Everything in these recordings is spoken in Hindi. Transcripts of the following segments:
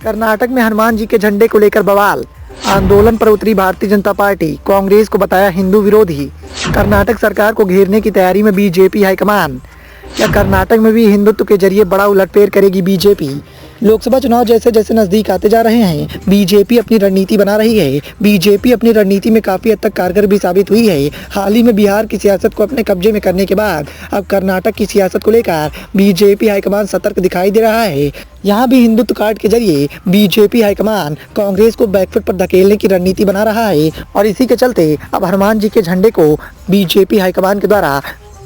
कर्नाटक में हनुमान जी के झंडे को लेकर बवाल। आंदोलन पर उतरी भारतीय जनता पार्टी, कांग्रेस को बताया हिंदू विरोधी। कर्नाटक सरकार को घेरने की तैयारी में बीजेपी हाईकमान। क्या कर्नाटक में भी हिंदुत्व के जरिए बड़ा उलटफेर करेगी बीजेपी? लोकसभा चुनाव जैसे जैसे नजदीक आते जा रहे हैं, बीजेपी अपनी रणनीति बना रही है। बीजेपी अपनी रणनीति में काफी हद तक कारगर भी साबित हुई है। हाल ही में बिहार की सियासत को अपने कब्जे में करने के बाद अब कर्नाटक की सियासत को लेकर बीजेपी हाईकमान सतर्क दिखाई दे रहा है। यहाँ भी हिंदुत्व कार्ड के जरिए बीजेपी हाईकमान कांग्रेस को बैकफुट पर धकेलने की रणनीति बना रहा है और इसी के चलते अब हनुमान जी के झंडे को बीजेपी हाईकमान के द्वारा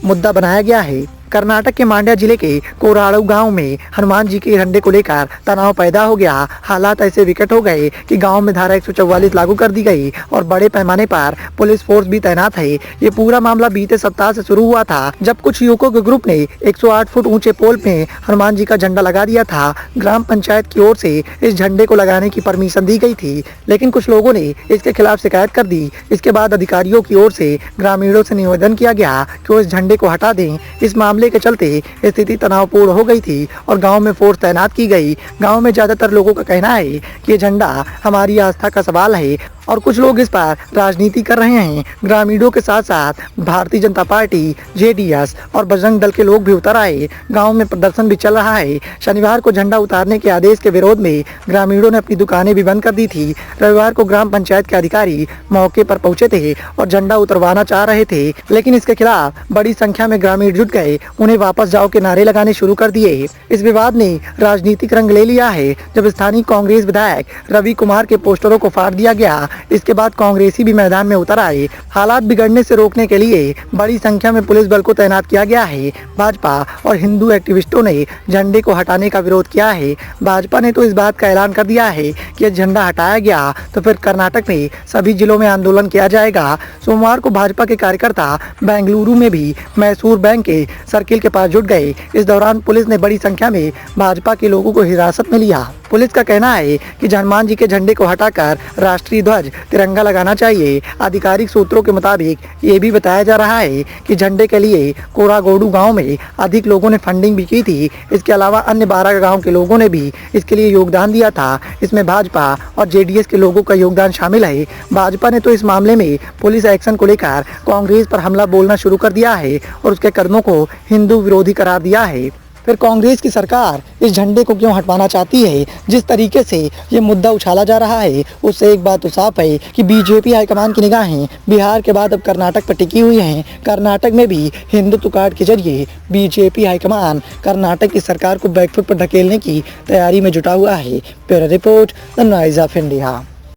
मुद्दा बनाया गया है। कर्नाटक के मांड्या जिले के कोराड़ू गांव में हनुमान जी के झंडे को लेकर तनाव पैदा हो गया। हालात ऐसे विकट हो गए कि गांव में धारा 144 लागू कर दी गई और बड़े पैमाने पर पुलिस फोर्स भी तैनात है। ये पूरा मामला बीते सप्ताह से शुरू हुआ था, जब कुछ युवकों के ग्रुप ने 108 फुट ऊंचे पोल में हनुमान जी का झंडा लगा दिया था। ग्राम पंचायत की ओर से इस झंडे को लगाने की परमिशन दी गई थी, लेकिन कुछ लोगों ने इसके खिलाफ शिकायत कर दी। इसके बाद अधिकारियों की ओर से ग्रामीणों से निवेदन किया गया कि वो इस झंडे को हटा दें। इस मामले के चलते स्थिति तनावपूर्ण हो गई थी और गांव में फोर्स तैनात की गई। गांव में ज्यादातर लोगों का कहना है कि ये झंडा हमारी आस्था का सवाल है और कुछ लोग इस पर राजनीति कर रहे हैं। ग्रामीणों के साथ साथ भारतीय जनता पार्टी, जेडीएस और बजरंग दल के लोग भी उतर आए। गांव में प्रदर्शन भी चल रहा है। शनिवार को झंडा उतारने के आदेश के विरोध में ग्रामीणों ने अपनी दुकानें भी बंद कर दी थी। रविवार को ग्राम पंचायत के अधिकारी मौके पर पहुंचे थे और झंडा उतरवाना चाह रहे थे, लेकिन इसके खिलाफ बड़ी संख्या में ग्रामीण जुट गए। उन्हें वापस जाओ के नारे लगाने शुरू कर दिए। इस विवाद ने राजनीतिक रंग ले लिया है, जब स्थानीय कांग्रेस विधायक रवि कुमार के पोस्टरों को फाड़ दिया गया। इसके बाद कांग्रेसी भी मैदान में उतर आए। हालात बिगड़ने से रोकने के लिए बड़ी संख्या में पुलिस बल को तैनात किया गया है। भाजपा और हिंदू एक्टिविस्टों ने झंडे को हटाने का विरोध किया है। भाजपा ने तो इस बात का ऐलान कर दिया है कि झंडा हटाया गया तो फिर कर्नाटक में सभी जिलों में आंदोलन किया जाएगा। सोमवार को भाजपा के कार्यकर्ता बेंगलुरु में भी मैसूर बैंक के सर्किल के पास जुट गए। इस दौरान पुलिस ने बड़ी संख्या में भाजपा के लोगों को हिरासत में लिया। पुलिस का कहना है कि हनुमान जी के झंडे को हटाकर राष्ट्रीय ध्वज तिरंगा लगाना चाहिए। आधिकारिक सूत्रों के मुताबिक ये भी बताया जा रहा है कि झंडे के लिए कोरागोडू गांव में अधिक लोगों ने फंडिंग भी की थी। इसके अलावा अन्य 12 गांव के लोगों ने भी इसके लिए योगदान दिया था। इसमें भाजपा और जेडीएस के लोगों का योगदान शामिल है। भाजपा ने तो इस मामले में पुलिस एक्शन को लेकर कांग्रेस पर हमला बोलना शुरू कर दिया है और उसके कदमों को हिंदू विरोधी करार दिया है। फिर कांग्रेस की सरकार इस झंडे को क्यों हटवाना चाहती है? जिस तरीके से ये मुद्दा उछाला जा रहा है, उससे एक बात तो साफ है कि बीजेपी हाईकमान की निगाहें बिहार के बाद अब कर्नाटक पर टिकी हुई हैं। कर्नाटक में भी हिंदुत्व कार्ड के जरिए बीजेपी हाईकमान कर्नाटक की सरकार को बैकफुट पर धकेलने की तैयारी में जुटा हुआ है। Bureau report, the noise of India.